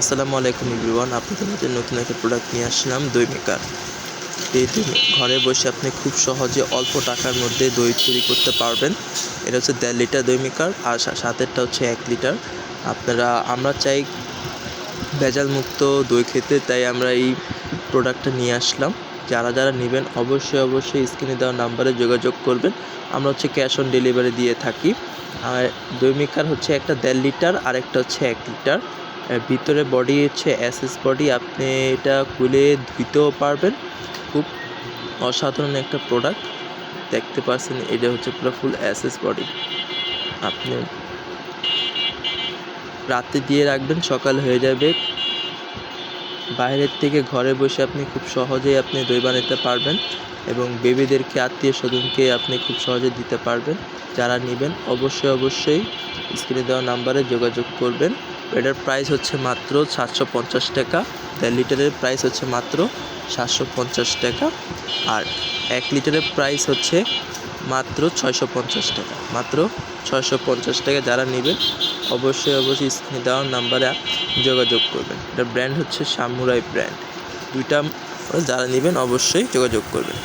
আসসালামু আলাইকুম এভরিওয়ান, আপনাদের মধ্যে নতুন একটা প্রোডাক্ট নিয়ে আসলাম, দই মেকার। এই দই ঘরে বসে আপনি খুব সহজে অল্প টাকার মধ্যে দই তৈরি করতে পারবেন। এটা হচ্ছে 1.5 লিটার দই মেকার, আর সাথেরটা হচ্ছে 1 লিটার। আমরা চাই ভেজাল মুক্ত দই খেতে, তাই আমরা এই প্রোডাক্টটা নিয়ে আসলাম। যারা নেবেন অবশ্যই স্ক্রিনে দেওয়া নাম্বারে যোগাযোগ করবেন। আমরা হচ্ছে ক্যাশ অন ডেলিভারি দিয়ে থাকি। আর দই মেকার হচ্ছে একটা 1.5 লিটার আর একটা হচ্ছে 1 লিটার। ভিতরে বডি হচ্ছে এসএস বডি, আপনি এটা খুলে ধুইতেও পারবেন। খুব অসাধারণ একটা প্রোডাক্ট, দেখতে পাচ্ছেন এটা হচ্ছে পুরো ফুল এসএস বডি। আপনি রাতে দিয়ে রাখবেন, সকাল হয়ে যাবে। বাইরের থেকে ঘরে বসে আপনি খুব সহজেই আপনি দই বানাতে পারবেন এবং বেবিদেরকে, আত্মীয় স্বজনকে আপনি খুব সহজে দিতে পারবেন। যারা নেবেন অবশ্যই স্ক্রিনে দেওয়া নাম্বারে যোগাযোগ করবেন। এটার প্রাইস হচ্ছে মাত্র 750 টাকা। 1.5 লিটারের প্রাইস হচ্ছে মাত্র 750 টাকা, আর 1 লিটারের প্রাইস হচ্ছে মাত্র 650 টাকা। মাত্র 650 টাকা। যারা নেবেন অবশ্যই স্ক্রিনে দেওয়া নাম্বারে যোগাযোগ করবেন। এটার ব্র্যান্ড হচ্ছে সামুরাই ব্র্যান্ড। দুইটা যারা নেবেন অবশ্যই যোগাযোগ করবেন।